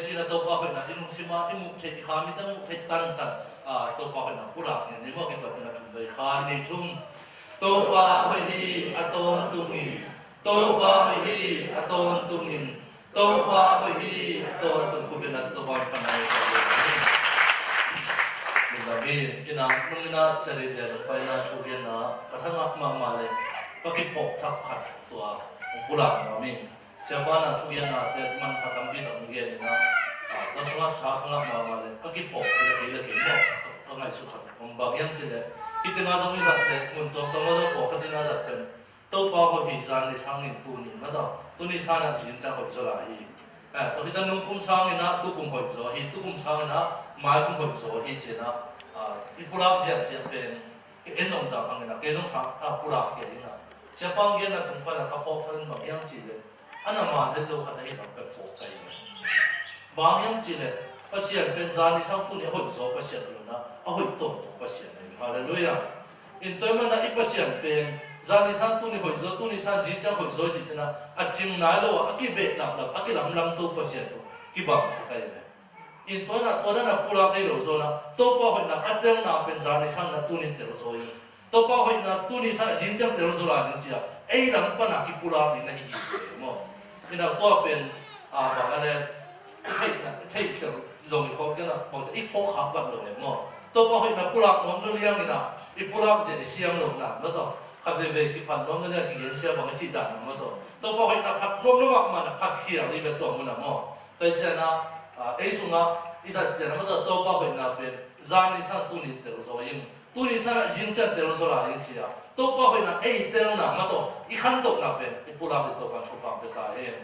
sila to pa ko na inung sima imu the khami ta mu the tan to pa ko na pula ni mo ki to na thum dai kha ni thum to pa hi aton tungin to pa hi aton tungin to pa hi aton tu khu ben to pa pa na ni ina nungina seri de pa na thu gen na pathanga ma le pakit phok thak khat tua pula ma mi siapa na thu gen na te man pakam bi tang gen na ta sunga tha khanga ma le pakit phok se le ke mo ka ngai su khat om ba yang che le hitinga zong i zat le mun to to mo ko khatinga zat ten to pa ko hi zan ni sang ni tu ni ma da tu ni sa na sin cha ko so la hi to hi tan nung kum sang ni na tu kum ko so hi tu kum sang na ma kum ko so hi che na ipulak siya siya pen enong sa ang na kezong sa pulak ke ina siya pang gen na tung pa na kapok sa rin yang chile ana ma den lo khat ai na pe phok kai ba yang chile pasien pen sa ni sang tu ni hoi so pasien lo na a hoi to pasien ai hallelujah in to man na ipasien pen za ni sang tu ni hoi so tu ni sa ji cha hoi so ji chana a ching na lo a ki be lam lam a ki lam lam to pasien to ki ba sa kai in to na pula kai lo so na to pa hoi na katel na pen za ni sang na tu ni te lo so yi to pa hoi na tu ni sa jin chang te lo so la ni chia ei lam pa na ki pula ni na hi mo ina to pen ba ga le thai cheu zong i kho ke na ba i kho khap ba lo mo to pa hoi na pula nom no liang ni na i pula je siam lo na no to kha ve ki pan nom na ki gen sia ba ga chi da na mo to pa hoi na phat nom no ma na phat khia ni ve to mo na mo tai cha na ấy xuống á, ý là chỉ là một tờ to qua bên nào bên, ra đi sang tu ni tiêu số yên, tu ni sang riêng chân tiêu số là yên chỉ à, to qua bên nào ấy tiêu nào mà to, ý khăn tốt nào bên, ý bù làm được to bằng chục bằng được ta em,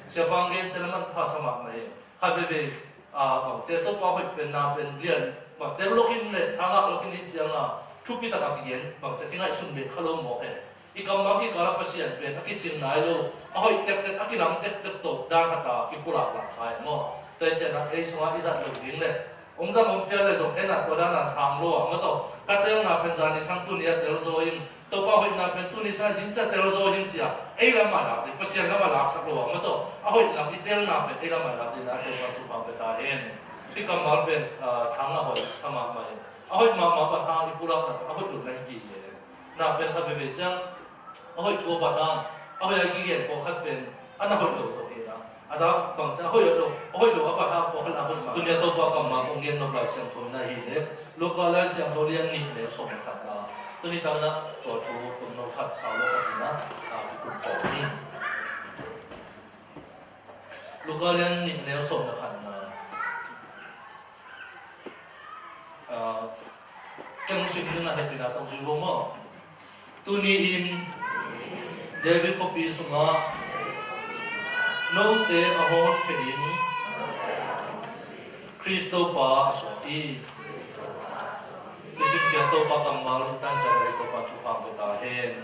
sẽ bằng cái chỉ là mình thà sao mà này, khai về bằng chỉ to qua bên nào bên liền, bằng tiêu lúc in này thằng nào lúc in chỉ là chụp bị ta gặp cái yên, bằng chỉ khi ngay xuân bên khá lâu một cái, ý cầm nó cái cái là phát hiện bên, cái chuyện này luôn, hỏi tết cái nắm tết tốt đang khát ta, cái bù làm là khai màแต่เจ้าหน้าที่ส่งอิสระหลุดดิ้งเลยองค์จำผมเพียรเลยส่งเอ็นนัดตัวด้านนั้นสามโลอ่ะมาต่อการเตะนับเป็นจานิสังตุนีเตลโซยิงตัวป้าหุ่นนับเป็นตุนีสังสินจะเตลโซยิงเสียเอ้ยละมาลับเลยเสียละมาลับสักโลอ่ะมาต่อเอาหุ่นนับอีเตลนับเป็นเอ้ยละมาลับเลยนะตัวปัจจุบันเป็นตาเอ็นที่กำลังเป็นทางเอาหุ่นสมัครใหม่เอาหุ่นมาปัญหาที่ผู้รับนับเอาหุ่นหลุดในกี่เย่นับเป็นข้าเป็นจังเอาหุ่นชัวปัญหาเอาหุ่นกี่เย่พอขัดเป็นอันนั้นหุ่นหลุดโซเฮนะอาจารย์บางจะห้อยลูกapa ha po khala hun ma dunia to ba kam ma ong gen no bla siang thoi na hi ne local la siang thoi lian ni ne so ma khat na tuni ta na to thu tum no khat sa lo khat na ki ku ko ni local lian ni ne so na khat na kang sim na he pina tong su mo tuni in David copy sunga no te a hon khein Kristo pa aswati isim kya to pa kamal itan chare to pa chupa ta hen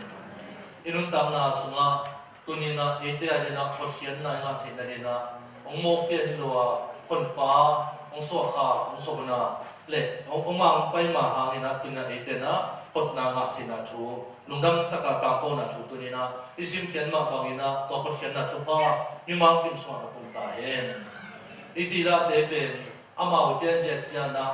inun tam na sunga tunina ete adena khothian na nga thina na ong mo pe hinwa kon pa ong so kha ong so na le ong mang pai ma hangina tunna ete na khot na nga thina thu lungdam taka ta ko na thu tunina isim kyan ma bangina to khothian na thu pa mi mang kim so na tum ta hen itila de ben ama upian sia jana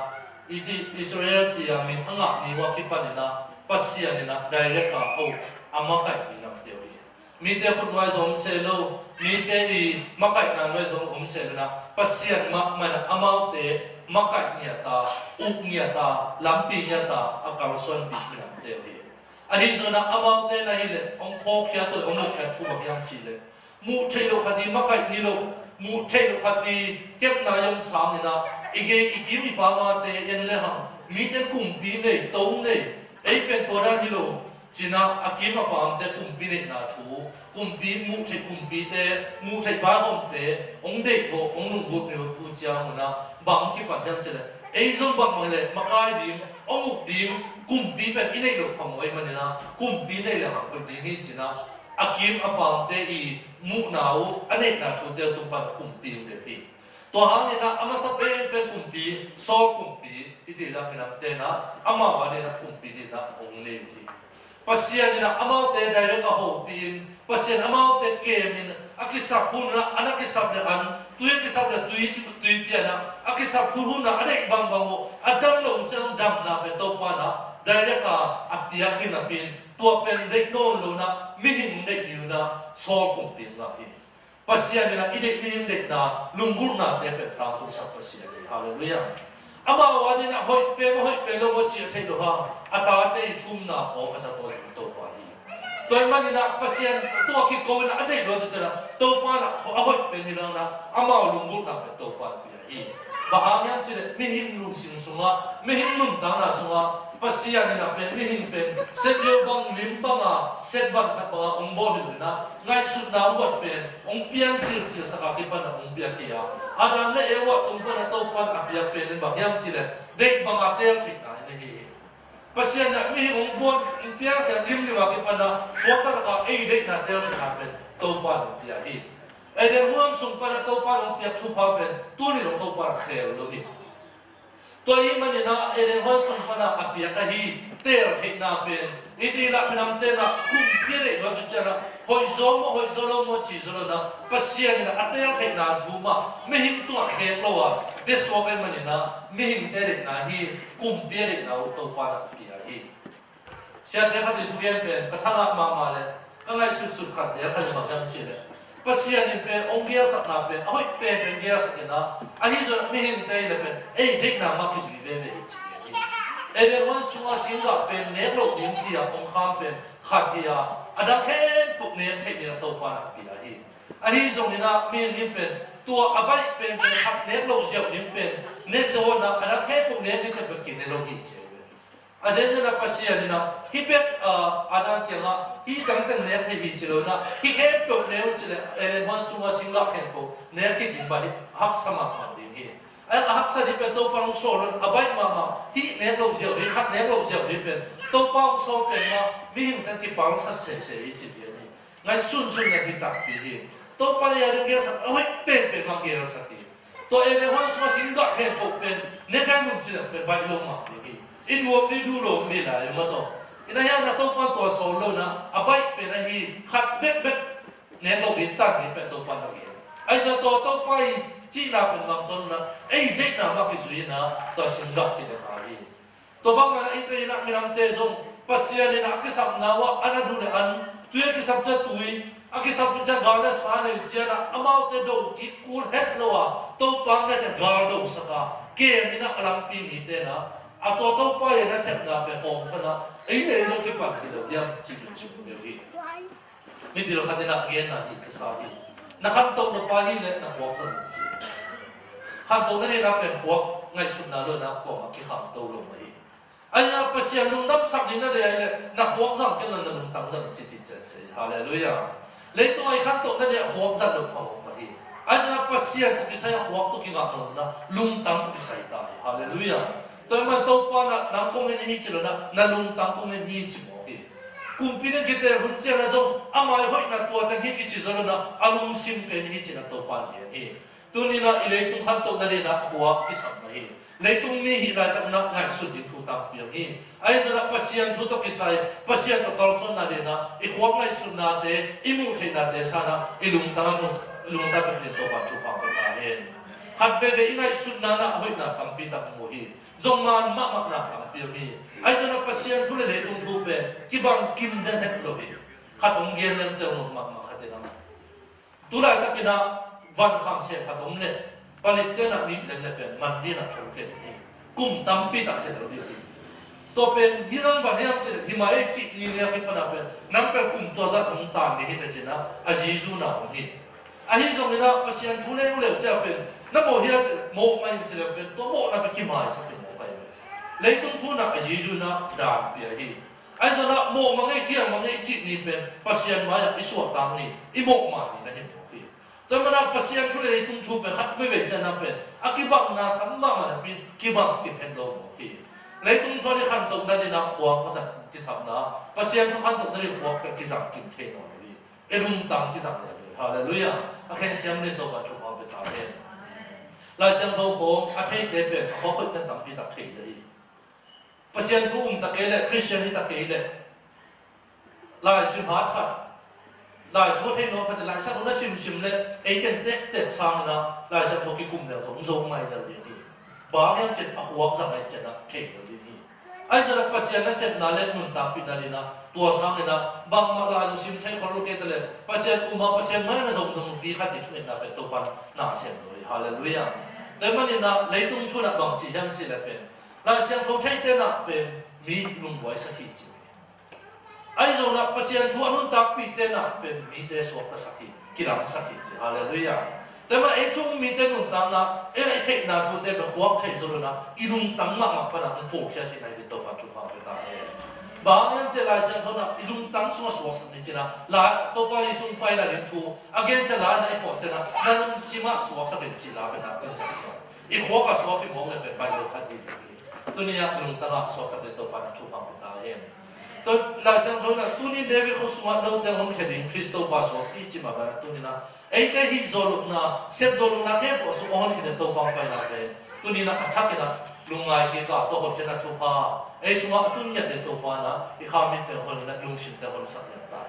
iti Israel chia min anga ni wa kipanina pasia ni na direct ka au ama kai ni nam teu hi mi te khut noi zom se lo mi te i makai na noi zom se na pasian ma mana ama te makai nia ta uk nia ta lampi nia ta akal son bi mi nam teu hi ani zona ama te na hi le ong phok khia to ong khia thu ma yang chi le mu thei lo khadi makai ni lo mu thei lo khadi kep na yom sam ni na ige ikimi pa ma te yen le ham mi te kum pi nei tong nei ei pen to ra hi lo china akima pam te kum pi nei na thu kum pi mu thei kum pi te mu thei ba hom te ong dei ko ong nu gut ne pu cha mu na bang ki pa yang chele ei zong bang ma le makai dim ong uk dim kum pi pen inei lo pham oi ma ne na kum pi nei le ha ko ding hi china akim apam te i mu nau ane na thu te tum pa kum pi le piตัวหางเนี่ยนะอามาสับเป็นกลุ่มปีโซ่กลุ่มปีที่ที่เราเป็นนับเตนะอามาวันเนี่ยนะกลุ่มปีนี่นะองค์เลี้ยงปัสยานี่นะอามาเตะได้เรื่องกับโฮปีนปัสยาอามาเตะเกมนี่นะอากิสับพูนนะอันนักกิสับเนี่ยอัน tuya kisap na tuya piya na akisap huru na anek bang bango ajam lo ujang jam na pe to pa na direct ka apiyakin na pin tua pen dek no lo na mihing dek niu na sol kong pin na hi pasiya nila idek mihing dek na lungur na te pe ta tung sa pasiya ni hallelujah ama wani na hoi pe lo mo chi thai do ha ata te thum na o asa to pa hi toy mani na pasiyan tua ki ko na adek lo to chana to pa na hoi pe ni na ama lungur na pe to pa pi hi bahang chi le mihing lu sing sunga mihing nun ta na sunga pasiyan na pe mihing pe set yo bang lim pa nga set van khat ba ong bo ni na ngai su na wat pe ong pian chi sa ka ki pa na ong pia ki ya adan le ewa tung pa na to pa a pia pe ni ba hyam chi le dek ba nga tel chi na ni hi pasiyan na mihing ong bo ong pia sa lim ni wa ki pa na swat ta ka ei dek na tel na pe to pa ong pia hi e de huam sung pa na to pa ong pia thu pa pe tu ni lo to pa khel lo hiตัวนี้มันนะเอเดนวันสงฆ์นะอภิยาฮีเตอร์เทน่าเป็นอีทีละมันนำเตนะคุ้มเพียร์เราจะเจอนะหอยโซโลโมจีโซโลนะปัสยานี่นะอัตยังเทน่าทูมาไม่หิมตัวเข็มโลวะเบสโอเวนมันนะไม่หิมเตเด็กนะฮีคุ้มเพียร์นะอุตปานะอภิยาฮีเสียเด็กเขาที่ทุกอย่างเป็นกระทั่งมาเลยก็ไงสุดๆขัดเสียเขาจะมาทำเชื่อปัสยานี่เป็นองค์เดียสักนาเป็นเอาเป็นเดียสักนะอันนี้จะไม่เห็นได้เลยเป็นเด็กน่ะมักจะอยู่เว่ยจีนี่เอเดนวันสุงอาสิงห์เป็นเนื้อโลกยิ่งจีอ่ะองค์ข้ามเป็นขัดเทียอันนั้นแค่ปุกเนื้อเทคนิคตัวปานะปีละฮีอันนี้ตรงนี้นะมีนี่เป็นตัวอบายเป็นขัดเนื้อโลกเจ้านี่เป็นเนื้อโซนะอันนั้นแค่ปุกเนื้อนี่จะเป็นกินในโลกยิ่งจีอาจารย์นะปัสยานี่นะฮิเป็นอาจารย์เกี่ยงอ่ะฮิตั้งแต่เนื้อที่ฮิจิโร่นะฮิแค่ปุกเนื้อจิเลยเอเดนวันสุงอาสิงห์แค่ปุกเนื้อที่ดินไปฮักสมามาดีฮีไอ้ฮักษะที่เป็นตัวปองโซลอบายมาฮิเนื้อโลกเจ้าฮิขัดเนื้อโลกเจ้านี่เป็นตัวปองโซเป็นมามีหิ้งแต่ที่ปองสัตเสียจิตเดียนี่งั้นสุนเนี่ยฮิตักปีฮีตัวปองยาดึงเกี่ยสักเฮ้ยเป็นมาเกี่ยสักฮีตัวเอเดนวันสุงอาสิงห์แค่ปุกเป็นเนื้อการมุ่งจิตเป็นใบลงมาดีฮีอีดูโลมีได้มาต่ออีนั่นยังนะตัวปอนตัวโซโลนะอบายเป็นอะไรขัดเบ็ดเนี่ยโลกิตันนี่เป็นตัวปอนตะเกียบไอ้ส่วนตัวปอยจีน่าเป็นบางต้นนะไอ้เด็กน่ะมาคิดสุยนะตัวสิงห์กินได้ขายตัวบางงานไอ้ตัวนี้นะมีน้ำเตจงปัสยานี่นะกิสับนาวะอันนั้นดูเนี่ยอันตัวกิสับจะตุยกิสับจะกาลสานเนี่ยเจ้านะอามาเตโดกิคูลเฮ็ดโลวะตัวบางเนี่ยจะกาลโดสักเกมนี่นะอลัมปีนี่เตนะอาตัวป้ายนะเสพนาเป็นองค์ท่านนะไอ้เนี่ยเราคิดว่าที่เราเรียกจิตเดียวที่ไม่ดีเราขัดนักเรียนนะที่ภาษาที่นักขันตัวนักป้ายเนี่ยนักหัวสันจิตขันตัวนั่นเนี่ยเป็นหัวไงสุดน่าเลยนะก็มาคิดขันตัวลงมาอีกไอ้เนี่ยภาษาลุงนับสักนี่นั่นเลยนักหัวสันกันนั่นลุงตั้งสันจิตใจเสียฮาเลลูยาเลยตัวไอ้ขันตัวนั่นเนี่ยหัวสันลุงพอมาอีกไอ้เนี่ยภาษาตุกิใส่หัวตุกิงานนั่นนะลุงตั้งตุกิใส่ตายฮาเลลูยาตัวมันตัวปานะนังคงเงินหิจิโลนะนัลุงตังคงเงินหิจิโมฮีกุมพินังคิดแต่หุ่นเจ้านะส่งอามาหอยนะตัวตั้งหิจิโลนะอาลุงซิมเป็นหิจินะตัวปานเฮียฮีตัวนี้นะอิเลตุงขันตัวนั่นเลยนะหัวกิสัมมาฮีเลยตุงนี้ฮิลายตั้งนักงานสุดที่ทุตังเปียงฮีไอ้ส่วนปัสยานทุตกิสัยปัสยานตัวกอลส่วนนั่นเลยนะอีหัวงานสุดนั่นเดอีมุขนั่นเดชานะอีลุงตังเป็นตัวปานทุพังเป็นอาเห็นขัดเวเวอีงานสุดนั่นนะหอยนะตั้งปีตั้งโมฮีจงมันมากนะตั้งเปียมีไอ้ส่วนปัสยานทุเรศตุงทุเป็นที่บางกิมเดินเห็นโลหิตขัดองเกียนเล่นเตอร์มากขัดเดินมาตุลาตะกินะวันข้ามเสียขัดองเล่ผลิตเตนะมีเล่นเป็นมันดีนะชมเกินนี่กุมตั้งปีตักเห็นโลหิตตัวเป็นฮิรันวันนี้มันจะหิมะเอจิตนี่เนี่ยคิดว่าเป็นนั่นเป็นกุมตัวจะทำตามนี่เห็นได้นะอาจิจูนะองหิตอาฮิจงนี่นะปัสยานทุเรศอุเลจะเป็นนั่นโมหิตโมไม่จะเป็นตัวโมนั่นเป็นกิมายสักเป็นเลยต้องทุนนะอายุนะด่านเปียฮีไอ้ส่วนนะโมมังไอ้เขี้ยมังไอ้จิตนี่เป็นปัสยานมาอย่างอิสวตังนี่อิโมมานี่นะเห็นไหมพี่แต่มันนะปัสยานทุเรศต้องทุนเป็นขัดไม่เป็นจะนับเป็นอากิบังนะตั้งมามันเป็นกิบังกินเห็นโลกพี่เลยต้องทุนที่ขันตกนั่นนี่นะหัวก็จะกิสับนะปัสยานทุกขันตกนั่นนี่หัวเป็นกิสับกินเทนอนนี่เอรุมตังกิสับเลยฮาเลลูยาอาแค่เสียงนี่ตัวมันถูกเอาไปตายเองลายเสียงเขาโค้งอาเทเดเป็นเขาค่อยเป็นตั้งปีตักเทเลยปัสยานทุมตะเกลคริสเตียนที่ตะเกลลายสิบหาขัด ลายทั่วให้น้องพัฒนาชาตินั้นชิมเลยไอ้เด็กเด็กสร้างนะลายชาติพวกที่กลุ่มเนี่ยสงไม่เลยนี่บางอย่างเช่นหัวสังเกตนะเข่งเลยนี่ไอ้ส่วนปัสยานะเสพนาเล่นนุนตามปีนั้นนะตัวสร้างนะบางมาลายชิมให้คนรู้เกิดเลยปัสยาปัสยาไม่นะสงปีขัดที่ช่วยนะเป็นตัวปันน่าเสียเลยฮาเลลูยาแต่มันนี่นะเลยตุ้งช่วยนะบางสิ่งที่เลยเป็นลายเสียงทั่วให้เต้นนะเป็นมีลุงไว้สักทีจีไอ้ส่วนปัสยาทั่วนุนตามปีเต้นนะเป็นมีเดสวกสักทีกิรังสักทีจีฮาเลลูยาแต่มาไอ้ช่วงมีเต้นนุนตามนะไอ้เทคนาทั่วเต้นเป็นหัวไทยส่วนนะอีลุงตั้งมากปนักผูกแค่ที่ไหนเป็นตัวปันทุกความเป็นตาบางอย่างจะลายเส้นเขานะอีลุงตั้งสัวสักนิดนะลายตัวไปส่งไปละเรียนทูอาเกนจะลายในหัวจะนะนั่นสิมาสัวสักเป็นจีลาเป็นนักเป็นสักอย่างอีหัวกับสัวเป็นมองเลยเป็นใบโลคันดีตัวนี้อีลุงตั้งสัวกับเป็นตัวปันทุกความเป็นตาตัวลายเส้นเขานะตัวนี้เดวิดเขาสวดเราแต่คนแค่ดิ้งคริสต์บาสวดอีจิมาบ้านตัวนี้นะไอ้แต่ฮิโซลุนะเซฟโซลุนะแค่พอสวดคนแค่ตัวปังไปนะเป็นตัวนี้นะอันทักกันนะลุงไงที่ก็ตัวคนแค่นั้นทุกผ้าไอ้สวดตัวนี้เนี่ยตัวปันนะอีข้ามีแต่คนนั้นลุงชิมแต่คนสักอย่างตา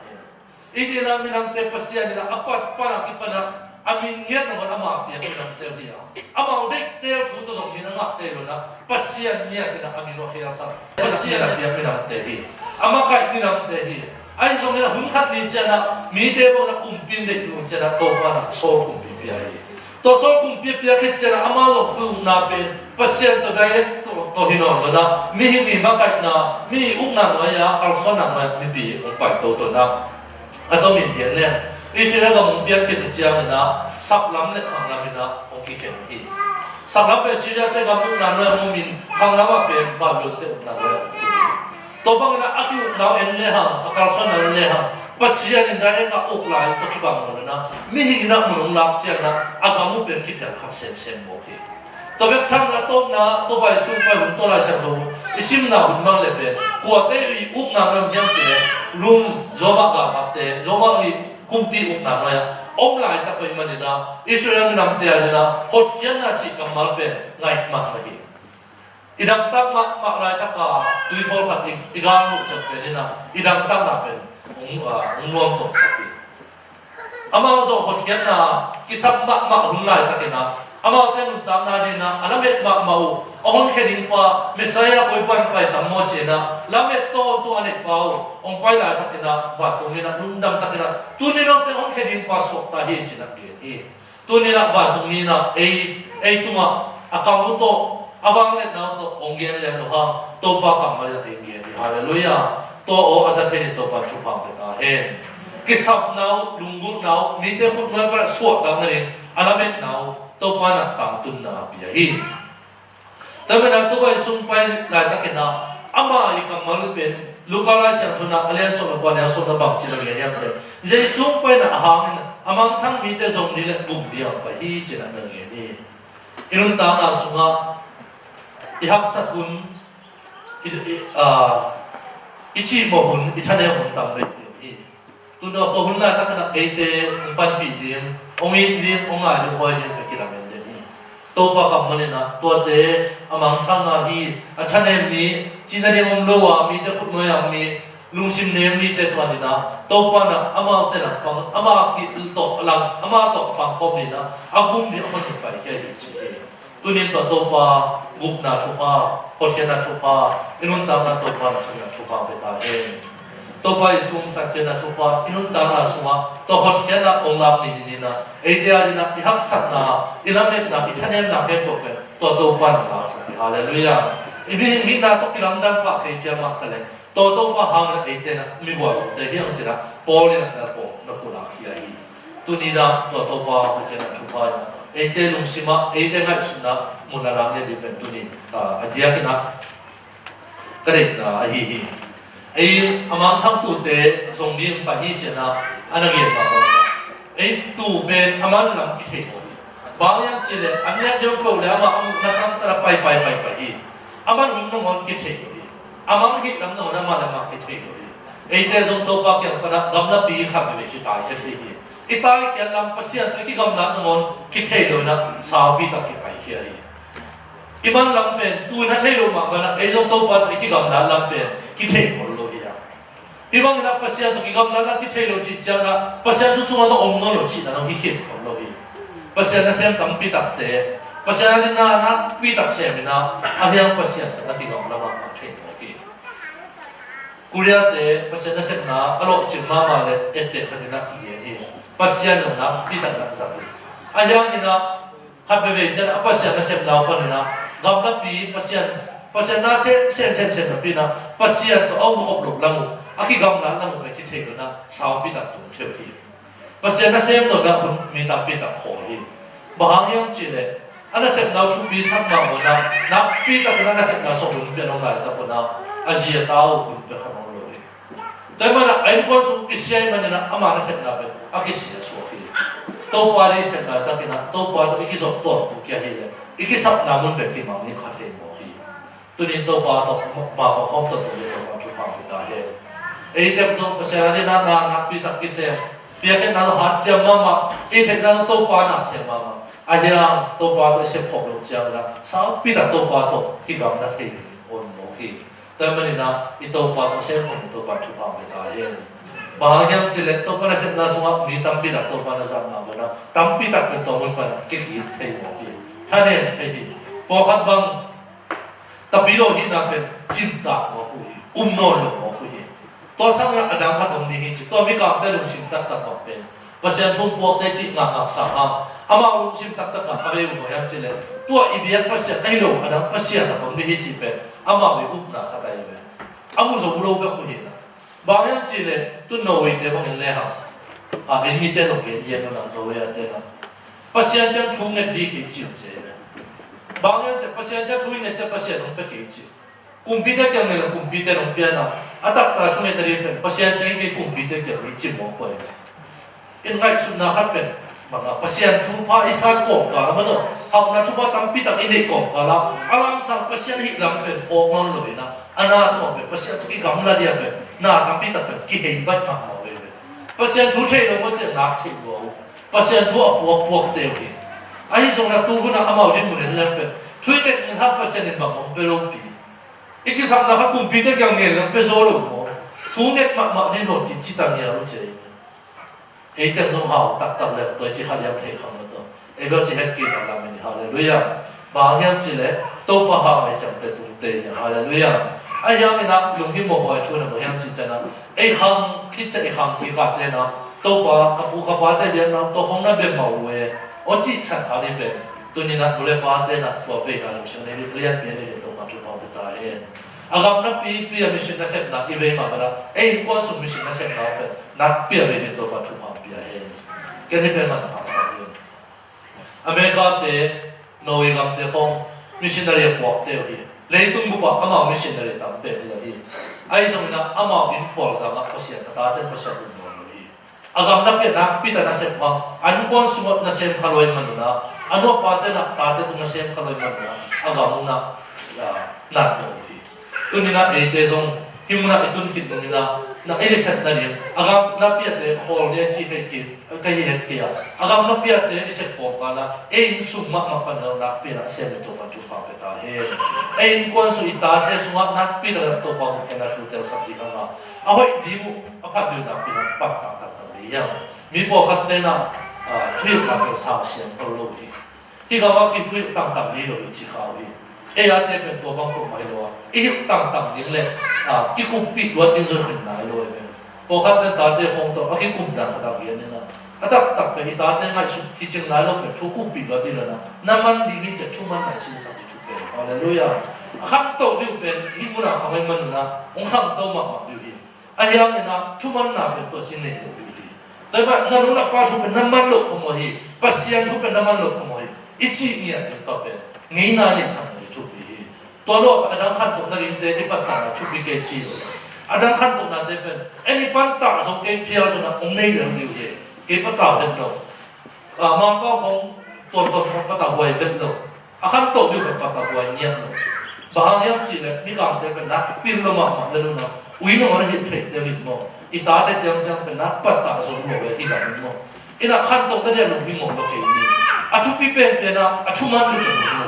อีเดียนะมีน้ำเตปเสียนี่นะอัปปัดปนักที่ปนักอามีเงี้ยนะคนอามาเปียมีน้ำเตวิอาอามาเด็กเตลฟูตัวสองมีน้ำเตลุนะปัสเสียเงี้ยที่นะอามีโนเฮียสักปัสเสียนะเปียมีน้ำเตฮีอามาใครมีน้ำเตฮีไอ้ส่วนนี้นะหุ่นขัดนี่เจนะมีเดบนะคุมปินเด็กอยู่เจนะตัวปนักโซ่คุมปินเปียฮีตัวโซ่คุมปินเปียคิดเจนะอามาลงปุ่มนาเป็นปัสเสียตัวใดตัวหินอ่อนนะมีหินนี่มาใครนะมีอุ้งนาหน่อยอะกัลซอนนาหน่อยมีปีองไปตัวนะอันตัวมีเดียนเนี่ยอิสราเอลก็มุ่งเปียคิดเจียงนะสับล้ำเนี่ยขังล้ำนะองค์เข็มฮีสับล้ำเป็นสิริเตกับมุ่งนาหน่อยมุ่งมินขังล้ำว่าเป็นบาบิโลนเตอุ้งนาหน่อยตัวบางนะอากิวนาเอ็นเนี่ยฮะอาการส่วนนั้นเนี่ยฮะปัสยานินได้ก็อุกลายตัวที่บางคนนะมีหินะมุนงลักเจียงนะอากามุเป็นคิดอย่างขับเซมโมฮีตัวแบบทั้งนะตัวไปสุ่มไปหุ่นตัวลายเสียงเขาอิสิมนาหุ่นมังเล็บเป็นกว่าเตยอุกนาหน่อยยังจีเนี่ยรุมโจมากาขับเตโจมาอีกุมปีอุกนาหน่อยองลายตะไปมันนี่นะอิสราเอลมีน้ำเตียนี่นะหดยันนาจิกำมัลเป็นไงมากเลยอีดังตั้งมากลายตะกาตุยทอลขัดอีกการลุกจะเป็นนี่นะอีดังตั้งน่ะเป็นนวมตกสักทีอามาส่งหดยันนากิสับมากหุ่นลายตะกินะอามาเต้นตามนาดีนะอันนั้นเม็ดมากมาองค์แค่ดิ้งป้าเมสายาคุยปันไปตั้งโมเจนะแล้วเม็ดโตตัวอันนี้ป้าองค์ไปลายตะกินะว่าตรงนี้นะลุ่มดำตะกินะตัวนี้เราเต้นองค์แค่ดิ้งป้าสวดตาเฮจินะเกลีตัวนี้นะว่าตรงนี้นะไอตัวอาการมุโตอาวังเล็ดนะตัวองค์เงี้ยเล็ดนะฮะตัวป้ากำมาเลยเงี้ยฮาเลลูยาตัวโออาศัยเป็นตัวปัจจุบันเป็นตาเฮกิสับนาวลุงกุนาวมีแต่คนน้อยประสวดตั้งนั้นอันนั้นเม็ดนาวตัวปานักตามตุนนาเปียฮีแต่เมื่อนั้นตัวไปสุ่มไปหลายตะกินะอามาอีกมาลุเป็นลูกอะไรเสียงทุนนะอะไรส่งก่อนเนี่ยส่งบังจีนเงี้ยเนี่ยใจสุ่มไปนะหางนะอามันทั้งมีแต่ส่งนี่แหละบุ่มเดียวไปฮีจีนเงี้ยนี่อินุนตามนาสุงะอีฮักสักุนอีชีโมหุนอีท่านเนี่ยหุนตามไปตัวหุ่นน่ะตั้งแต่เอเตปันปีเดียมองค์เดียมองค์อะไรพอเดียมไปกินอะไรเดี๋ยวนี้ตัวปากมันเนี่ยนะตัวเตะอามังทั้งอะไรท่านเอ็มนี้จีนเดียมโลวามีแต่ขุดน้อยมีลุงซิมเนมมีแต่ตัวนี้นะตัวปานะอามาเตนะปังอามาคิดตกหลังอามาตกปังคมนี่นะอากุมนี่อามันไปแค่ยี่สิบตัวนี้ตัวปาบุกนาทุพาพอเขียนนาทุพาอินุนตามนาตัวปานาทุนาทุพาไปตาเองตัวไปสุ่มตัดเขียนนาทุพาอินุนตามนาสุ่มตัวหดเขียนนาองค์ลำนี่นะไอเดียนี่นะอิฮักสักนาอิลามิกนะอิทันเนมนาเก็บตัวเป็นตัวปานาลาสักฮาเลลูยาอิบินหินาตัวกิลัมดันปะเขียนมาตะเลตัวปาหางนะไอเดียนะมีบัวสุดแต่เฮียงจีนะโปลีนะโปนับปุนาขี้ไอตัวนี้นะตัวปาเขียนนาทุพานะไอเดียลุงซิมาไอเดียง่ายสุดนะมุนารังเนี่ยเป็นตัวนี้อาเจียกินะกระเด็นนะฮีไอ้อามันทั้งตัวเตะส่งเรียนไปที่เจนะอันนั้นเรียนมาแล้วไอ้ตัวเป็นอามันลำกิเทโอบางอย่างเจเลยอันนี้เดี๋ยวเราแล้วมาอามันนักทำตระไปอามันหุ่นน้องมันกิเทโออามันกิน้ำน้องน้ำมันน้ำมันกิเทโอไอ้เตะส่งตัวปากอย่างปนักกำนับปีขับไปกิตายเฉยๆไอ้ตายแค่ลำปัสยาตัวที่กำนับน้องมันกิเทโอนะสาวปีตะกิไปเฉยอีมันลำเป็นตัวนั้นใช่หรือไม่มันไอ้ส่งตัวปากที่กำนับลำเป็นกิเทโอโลเฮีย ibang ina pasyan to kigam na nakithelo chi chana pasyan chu sunga no omno lo chi na no hi hip ko lo hi pasyan na sem tam pitak te pasyan din na pitak sem na ahyang pasyan na kigam na ma thei mo hi kuria te pasyan na sem na alo chi ma ma le ette khadina ki hi pasyan na pitak na sa hi ahyang ina khabe ve chan pasyan na sem na pa na gam na pi pasyan na se na pi na pasyan to au hop lo lang aki gam na lang pe ki thei na sao pi tak tu theu hi pasyan na sem no na hun mi ta pi tak kho hi bahang yang chi le ana sem na chu pi sak na mo na pi tak na sem na so hun pe no la ta ko na asia tao hun pe kham lo hi dai mana ai ko su ki sai man na ama na sem na pe aki sia so hi to pa le sem na ta ki na to pa to ki zo to tu kya hi le iki sap na mun pe ki mam ni kha thei mo hi tunin to pa to pa pa khom to le to ma chu pa ta he ei tem zo pasya ni na pi tak ki se pia khen na hat cham ma ei khen na to pa na se ma ahia to pa to se phok lo chang na sa pi tak to pa to ki gam na thei on mo ki ta mani na I to pa to se phok to pa chu pa me ta he ba yam chile to pa na se na so mi tam pi tak to pa na sa na ba na tam pi tak pe to mun pa ki hi thei mo ki tha ne thei hi po khat bang tapiro hi na pe cinta mo ku hi no lo mo ku hi to sang na adang kha dong ni hi chi to mi ka te lu sim tak tak mo pe pasyan thum po te chi ngak sa ha ama lu sim tak tak ka ve mo yam chi le to I biak pasyan ai lo adang pasyan na dong ni hi chi pe ama me up na kha dai ve amu zo lo be ku hi na ba yam chi le tu no we te bang le ha a en mi te no ke ye no na no we te na pasyan jang chung ne di ki chi che bang yang pasyan ja chui ne cha pasyan nong pe ke chi kumpi te kyang ne kumpi te nong pia na atak ta chung ne tari pen pasyan te ke kumpi te ke ni chi mo ko in ngai su na khat pen manga pasyan thu pha isan ko ka ma no hak na thu pa tam pi tak ine ko ka la alam sang pasyan hi lam pen phok non loi na ana to pe pasyan to ki gam la dia pe na tam pi tak pe ki hei bat ma mo we pasyan thu thei lo mo che na thei lo pasyan thu a puak te hi ai song na tu na amau din mun len pe thui ne ha pasyan in ba mo pe lo pi iki sam na ha kum pi te kyang ne len pe so lo mo thu ne ma ni no ti chi ta nya lo che ei tem dong hao tak tak le to chi kha yam he kham lo to e ba chi het ki na la me ni hallelujah ba yam chi le to pa ha mai cham te tu te ya hallelujah ai yam na lung hi mo ho thu na mo yam chi cha na ei kham ki cha ei kham ki ka te na to pa ka pu ka pa te ya na to hong na be ma we o chi cha ha le be tu ni na le pa te na to ve na lo chen ne ni klian pe ne to ma chu pa ta he agam na pi a mission na set na I ve ma ba ei ko su mission na set na pe na pi a ve ne to ma chu pa pi a he ke ne pe ma ta sa he America te Norway gam te khong missionary po te hi le tung bu pa ama missionary tam pe le hi ai song na ama in phol sa ga pasya ta te pasya bu agam na pe na pita na sem pa an kon sumot na sem khaloi man na ano pa te na ta te tu na sem khaloi man na agam na na no hi tunina e te jong himna itun khit nina na ele sat na ri agam na pe te khol ne chi pe ki ka hi het kia agam na pe te se po ka na e in sum ma pa na pe na sem to pa tu pa pe ta he e in kon su ita te suma na pe na to pa ko na tu te sa di ha a hoi di mu a pha du na pe na pa ta yang mi po khat te na thui na pe sa sian ko lo hi hi ga wa ki thui tang tang ni lo chi kha hi e ya te pe to bang ko mai lo e hi tang tang ding le ki ku pi lo tin zo khin na lo me po khat te ta te khong to a ki kum da kha da bi ne na atak tak pe hi ta te ngai su ki ching na lo pe thu ku pi lo di lo na man di hi che thu man na sin sa di thu pe hallelujah kham to di pe hi mu na kha mai man na ong kham to ma ma di hi a ya ne na thu man na pe to chin ne loแต่ว่านั่นรู้ละป้าทุเป็นน้ำมันหลบขโมยปัสยาทุเป็นน้ำมันหลบขโมยอิจิเนี่ยเป็นต่อเป็นงี้นาเนี่ยสั่งเลยทุบีตัวโลกอันนั้นขั้นตรงนั้นเดปัตตาทุบีเกจิโลอันนั้นขั้นตรงนั้นเป็นอันนี้ปัตตาส่งเกเพียวจนองในเรื่องเดียวเกปัตตาเป็นโลมังก็คงตัวของปัตตาหวยเป็นโลขั้นตรงอยู่เป็นปัตตาหวยเนี่ยโลบางอย่างจีเนี่ยนี่การเป็นนักปิ้นลงมาเรื่องนั้นวิ่งลงมาเห็นเทเดวิดโมอีตาแต่จังเป็นนักปัตตาส่งหัวไปที่นั่นโมอีนักขั้นตรงนั้นเนี่ยลงพิมพ์โมเกนี่อาชุปีเป็นนะอาชุมันเป็น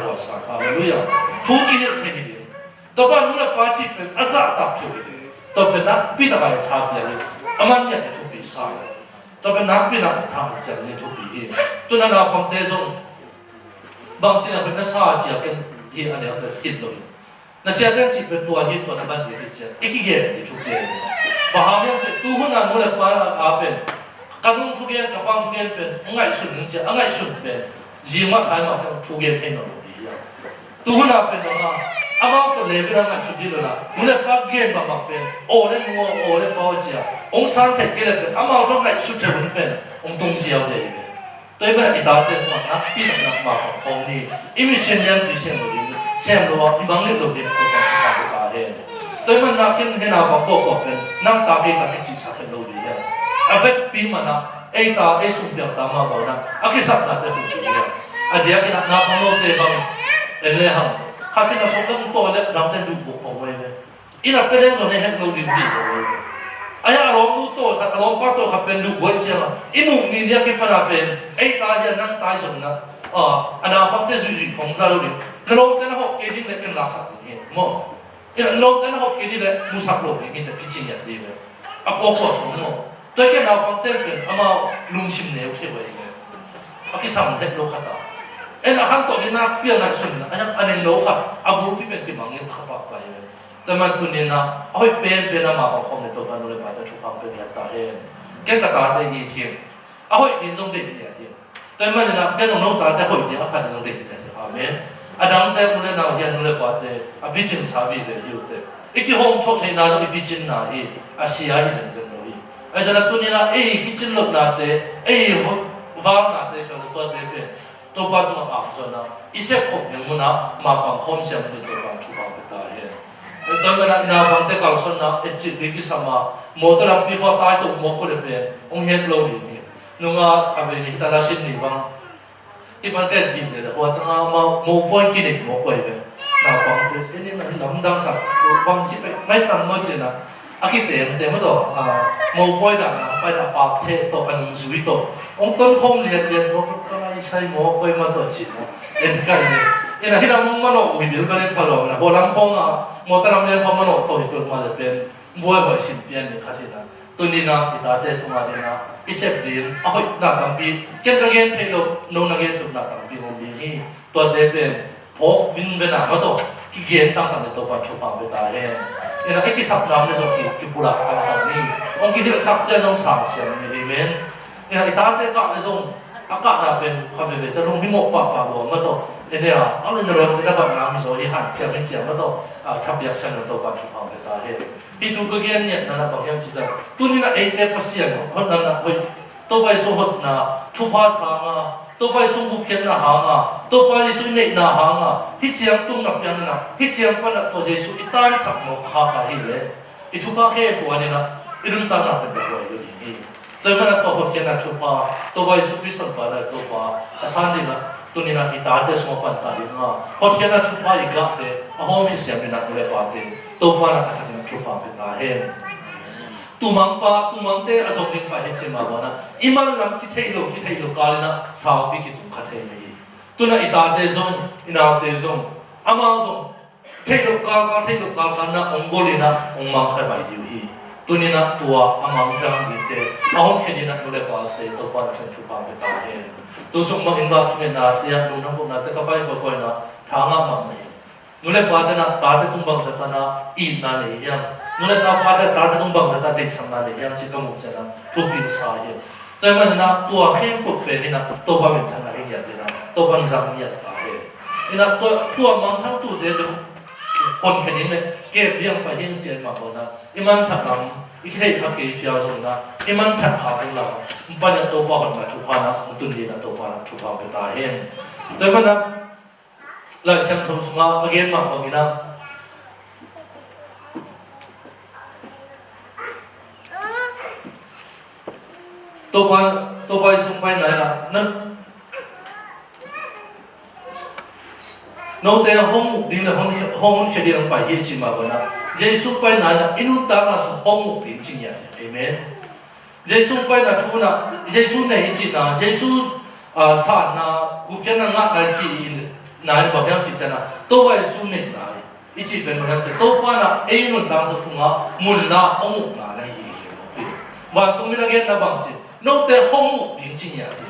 หัวสาฮาเลลูยาทุกินเทนี่แต่ว่านู้นป้าจีเป็นอาซาตับเทวิต ตัวเป็นนักปีตะไคร้ทาเจริญอามันเนี่ยทุกปีสายตัวเป็นนักปีนักทาเจริญทุกปีตัวนั้นเราพังเตซงบางทีเราเป็นนักสาเจียกันที่อันนี้เราฮิตเลยนักเสียเรื่องจีเป็นตัวฮิตตัวนั้นมันดีที่เจอีกเกี่ยที่ทุกปีบางอย่างจีตัวคนนั้นนู่นแหละว่าอาเป็นการนุ่งทุกอย่างกับฟังทุกอย่างเป็นง่ายสุดจริงๆง่ายสุดเป็นจีมาไทยมาจังทุกอย่างเป็นหน่อยดีตัวคนนั้นเป็นว่าอามาตัวเลเวลง่ายสุดดีเลยนะนู่นแหละว่าเกมบางเป็นโอ้เล่นงัวโอ้เล่นป้าเจียองศาเทคเกลเป็นอามาตัวง่ายสุดเท่านั้นเป็นองตรงเสียวเลยตัวเองอีตาเตสมานักปีนักนักมาของเขานี่อิมิเชียนยันดิเชียนเลยเสียงรัวอิบังเล่นตัวเองตัวการชุบตาเห็นตัวมันนักกินเห็นอาบังก็เป็นนักตาเกตักจิตสักเป็นโลดีอ่ะอาเวกปีมันนะไอตาไอสุนเปียกตามาบ่าวนะอากิสักนักเด็กดีอ่ะอาเจียกินนักพังโลเตบังเอ็นเล่หังข้าที่นักสงฆ์ต้องตัวเล็กดังแต่ดูบุกผมไว้เลยอินักเป็นเรื่องส่วนในเห็นโลดีดีเอาไว้เลยอายอารมณ์ดูโตขัดอารมณ์ปัดโตขัดเป็นดูหัวเจียงอิมุมีเนี่ยคิดปัญหาเป็นไอตาจะนั่งตายสมนะอันนั้นปักเตสุจิของเราเลยนรกแต่ละหกเกดิเล็กกันลักษณะนี้มั้งอินนรกแต่ละหกเกดิเล็กมุสักโลกนี่แต่พิจิตรยันดีเลยอักโกโกสมมั้งตัวแค่เราปักเตเป็นอามาลุงชิมเนวเทวะยังไงอักษรเห็นโลกขัดเอ็นอาคารตัวนี้นะเปลี่ยนอะไรส่วนนะอันนี้โลกขัดอาบุรุษเป็นที่มังเงินขับไปเลยแต่มันตัวนี้นะเอาให้เป็นมาบางคนในตัวมันเลยมาจะชุบความเป็นอย่างตาเห็นแกจะตาได้ยีเทียมเอาให้ดินทรงเด่นเนี่ยเทียมแต่มันนะแกต้องโน้ตตาได้ให้ดินอาคารดินทรงเด่นเนี่ยอาเมนอาดังแต่คนเลยนะเห็นเลยปาเตอภิจินสาวีเลยอยู่เตอีกที่ห้องชดให้น่าจะอภิจินน่ะอีอาเซียอีเซนเซนเลยไอ้ฉะนั้นตัวนี้นะคิดจินลบน่ะเตวางน่ะเตเขาตัวเตเป็นตัวปัดตัวอาส่วนนะอีเสกผมยังมุนะมาปังคอมเสียงเป็นตัวการชุบความเป็นตาเห็นตอนนั้นนาบังเตกัลสนนะเอจิบิกิสมาโมตระปีพอตายตัวโมกุเลเป็นองเฮดโลดีนี่นุ่งข้าเวนิตาลาชินนี่บังที่มันเกิดจริงเลยหัวตั้งมาโมปอนกินโมป่วยเลยนาบังเตอันนี้นะลำดังสักบังจิไปไม่ตั้งโมจินะอากิเตมเตมตัวโมป่วยดังไปดับปากเทตัวอันนุ่งสวิตตัวองต้นคมเรียนโมก็ไม่ใช่โมป่วยมาตัวจินะเรียนกันเลยเอ็นที่เรามุ่งมั่นวิบิลก็เล่นพอเรานะพอเราคงโมตรามเรียนความมั่นตัวเปิดมาเลยเป็นบัวบ่อยสิบเปียนเนี่ยค่ะที่นั่นตัวนี้นะอิตาเตตัวมาเนี่ยนะอิเซฟดีนอ้อยน่าตั้งปีเก็บกระเงี้ยเทโลโนนักเงี้ยถูกน่าตั้งปีมันมีนี่ตัวเดเป็นพกวินเวน่ามาตัวที่เงี้ยตั้งในตัวปัจจุบันเป็นตาเห็นเอ็นไอ้ที่สับน้ำในส่วนที่ปุระต่างๆนี่องค์ที่สับเจนองสามเสียงนี่เมนเอ็นอิตาเตก็ในส่วนอากาศน่ะเป็นความเป็นจะลงที่หมกป่าบัวมาตัวเนี่ยเอาเรื่องรถที่นับน้ำที่โซ่ที่หันเจียไม่เจียมาตัวทับยักษ์เส้นตัวปัจจุบันเป็นตาเห็นที่ถูกเกี่ยนเนี่ยนั่นบางอย่างที่จะตัวนี้นะเด็กภาษาเนี่ยคนนั้นนะเฮ้ยตัวไปส่งหดนะชุบภาษาอ่ะตัวไปส่งบุกเขียนนะหางอ่ะตัวไปส่งเน็ตนะหางอ่ะที่เจียงตุ้งนับยังนะที่เจียงปนัดตัวเจสุอีตานสักหมกขาไปเลยอีชุบภาเขียนตัวนี้นะอีรุ่นตานับเป็นตัวอยู่ดีตัวมันตัวหัวเขียนนะชุบภาตัวไปสุคริสตันไปเลยตัวภาอาศัยดีนะตัวนี้นะอิตาเตสมปันตาดิงะพอเขียนนะชุบภาอีกแล้วเตะห้องที่เสียงนี่นะอุเลปาเตตัวปานะกระชับนะชุบภาเป็นตาเห็นตุมังเตอจงลิงไปเห็นเสียมาบ้านะอิมันนำคิดให้ดูกาลนะสาวปีกิตุขัดให้ไม่ตัวนั้นอิตาเตซงอินาเตซงอามาซงเทดูกาลนะองโกลินะองมังใครไปดิวฮีตัวนี้นะตัวอามังจังดิเตอาห้องแค่นี้นะอุเลปาเตตัวปานะชุบภาเป็นตาเห็นตัวสมบัตินักทุนนาเตียนุ่งน้ำพวกนั้นแต่ก็ไปก็อยนะทางมั่งไม่นุ่นเลยปาเตนะตาเตตุ้งบังสัตนะอีนั่นเองนุ่นเลยปาเตตาเตตุ้งบังสัตนะเด็กสัมมาเนี่ยยังจิกมุจนะทุกปีสายแต่มันนะตัวเข้มปุ๊บเป็นนะตัวบ้ามันทางไหนอย่างนี้นะตัวบ้านจังเนี่ยตาเองนะตัวมันทั้งตัวเดียวคนแค่นี้เนี่ยเก็บเลี้ยงไปยังเจียนมาคนนะมันถักนำอีกแค่ขับเกี่ยวพิจารณามันถักขาเป็นเราปัญญาตัวป้อนมาชุบพานะตุนดีนะตัวป้อนชุบพาเป็นตาเห็นแต่มันนะหลายเสียงทงสมาเกี่ยนมาบางทีนะตัวไปส่งไปไหนล่ะนั่นโน้ตเดียวห้องมุกดินห้องแค่เดียวไปเยี่ยมมาบ้านะเจสุไปไหนนะอินุตานะสุห้องมุกดินจริงอย่างเอเมนเจสุไปนะทุนะเจสุในจีนะเจสุสานนะกุเกนะงะนะจีนายบางอย่างจีนะตัวไปสุเนนาย อีจีเป็นมันจะโตป้านะเอ็นุนตังสุงะมุนนาองุนานะยีวันตุมินาเกนนะบางจีโนเตห้องมุบิงจินยาที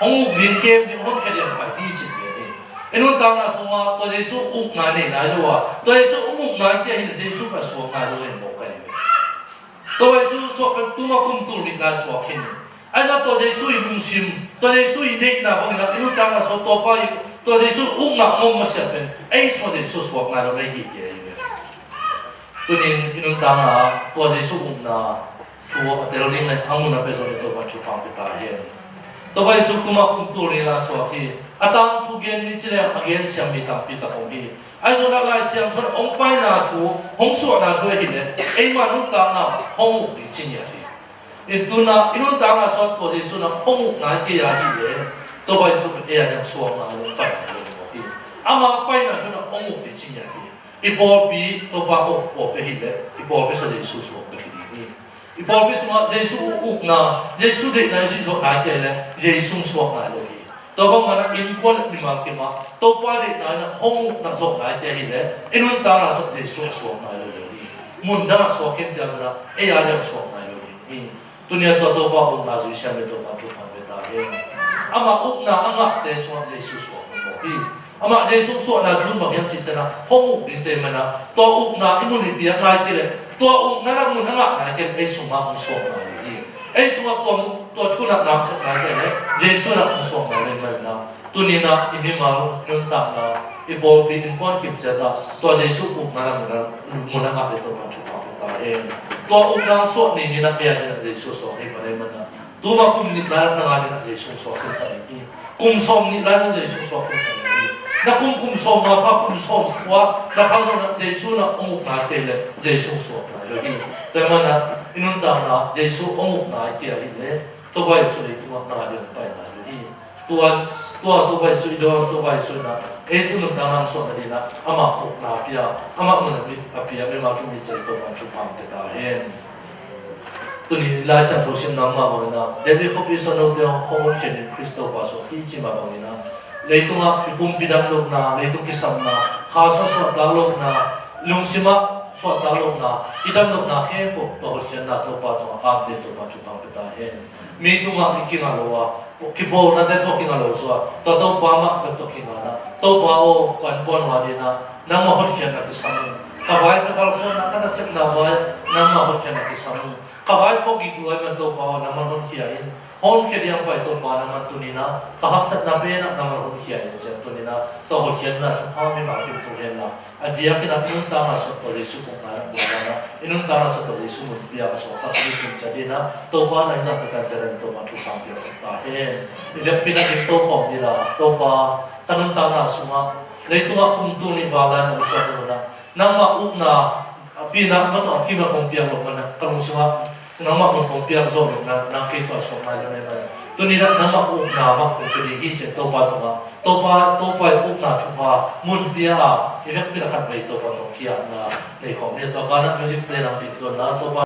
ห้องมุบิงเกมบิงห้องแค่เดียนไปดีจีเลยเอ็นุนตังนะสุงะตัวเจสุอุกนาเนี่ยนะดูว่าตัวเจสุอุกนาเกี่ยหินเจสุมาสวงนาดูเองบอกกันเลยตัวเจสุสวงเป็นตัวมาคุมตุลินาสวงแค่นี้ไอ้เจ้าตัวเจสุยุ่งชิมตัวเจสุยิ่งเด็กนะบางทีนะเอ็นุนตังนะสวงตัวไปตัวเจสุอุกนางงมาเสียเป็นไอ้สวงเจสุสวงนาดูไม่กี่เกี่ยตัวนี้อินุนตังนะตัวเจสุอุกนาชัวแต่เราเรียนในห้องนั้นเป็นส่วนตัวมันชุดความเป็นตาเห็นตัวไปสุกุมาคุมตัวเรียนสวะที่อาตังทุกเย็นนี่จะเรียกอาเกนเสียงมีตังปีตาของพี่ไอ้ส่วนอะไรเสียงทุนองไปนาชัวห้องสวดนาชัวเห็นเนี่ยไอ้มานุตังนะห้องมุกดีจริงอย่างที่อินุนตังนะสวดตัวเจสุนะห้องมุกนาเกียร์ที่เนี่ยตัวไปสุเอียยังสวดนาลงไปนะลงบอกพี่อามาไปนาชัวนะห้องมุกดีจริงอย่างที่อีพอปีตัวปากโอไปเห็นเลยอีพอไปสวดเจสุสวดไปเห็นนี่อีพอไปสวดเจสุอุกนาเจสุเด็กนายสิสวดนาเกียร์เลยเจสุสวดนาเลยตัวบางมันอินควนนิมาคิมาตัวป้าเด็กนายนะห้องนักสวดนาเกียร์เห็นเลยอินุนตานะสวดเจสุสวดนาเลยมุนดาสวดเข็มเดียวนะเอียเดียวสวดนาเลยนี่ตัวเนี้ยตัวป้าองค์นาสุเชียไม่ตัวมาทุกคนเป็นตาเห็นอามาอุกนาอ่างเตสวดเจสุสวดนาเลยอามาเจสุสวดนาจุนบอกยังจิตจะนะห้องอุกดินเจมันนะตัวอุกนาอิมุนิเปียงนายกิเลตัวอุกนั่นมุนอ่างนายกิเลไอสุมาองสวดนาเลยไอสุมาตัวทุนักนักศึกษากิเลเจสุนักองสวดนาเลยมันนะตัวนี้นะอิมิมาลุนตักนะอีโบปีอินก้อนกิมเจนะตัวเจสุอุกนั่นมุนอ่างเป็นตัวมันชุกความเป็นตาเองตัวอุกนางสวดนี่นะเอียนี่นะเจสุสวดให้ปะเลยมันนะตัวมาคุมนิดแล้วนางนี่นะเจสุสวดให้ปะเลยนี่คุมสมนิดแล้วเจสุสวดให้ปะเลยนักคุมสมมาพักคุมสมสักว่านักพักสมนะเจสุนะองค์นาเกลเจสุสวดนะเลยแต่มันนะอินุนตานะเจสุองค์นาเกลเลยตัวไปสุดตัวนาเดินไปนะเลยตัวไปสุดตัวไปสุดนะตุนุตานังสวดนี่นะอามาองค์นาเปียอามามันมีอภิยาไม่มาจุมิใจตัวมันจุพังเตตาเห็นตัวนี้ลายสัตว์โรชิมน้ำมาบอกนะเดี๋ยวนี้เขาพิจารณาเดียวห้องเขียนคริสโตปัสโซที่จิมาบอกนะเลยตรงอ่ะปุ่มปิดำลงนะเลยตรงกิสัมนะข้าสวดดาวลงนะลุงสิมาสวดดาวลงนะปิดำลงนะแค่ปุ๊บตัวเขียนนะตัวปัดตัวอาบเดตัวปัจจุบันเป็นตาเห็นมีตรงอ่ะอีกอย่างละว่าคิดว่านั่นแต่ตัวกินอะไรสัวตัวปามาเป็นตัวกินอะไรตัวปาโอกันกวนวันนี้นะนั่งมาหัวเขียนนะกิสัมกวาดตัวเขาส่วนนั่งกันเสกนาไว้นั่งมาหัวเขียนนะกิสัมกวาดพวกกิกล้วยมันตัวปานั่งมาหัวเขียนห้องเขียนยังไปตัวปานั่งมันตัวนี้นะถ้าหักสัตว์นับเป็นนั่งมาหัวเขียนเจ้าตัวนี้นะตัวหัวเขียนนะทุกห้องไม่มาที่ตัวเห็นนะอาจจะอยากกินอินุตามาสุดตัวเรื่องสุขนะบุญนะอินุตามาสุดตัวเรื่องสุขเบียร์มาสุขสักนิดนึงจะดีนะตัวปาในสัตว์การเจริญตัวมาทุกครั้งเบียร์สัตว์เห็นเรื่องปีนั้นตัวของนี่ละตัวปาตานุตามาสุมาเลยตัวคุมตัวนี้วางแล้วนะสุดตัวนะนั่งมาอุกนะปีนั้นมาตัวที่มาคงเปียกลงมานะกำลังสุมานั่งมาคงเปียกโซนนะนั่งคิดตัวสมัยนั้นเลยตัวนี้นะนั่งมาอุกนะมาคงเป็นที่เจ็ดตัวปาตัวไปอุกนะทุกว่ามุนเปียอีเรื่องปีนั้นขัดไปตัวปาตัวเขียนนะในของเนี่ยตัวการนั้นมิวสิกเพลงนั่งติดตัวนะตัวปา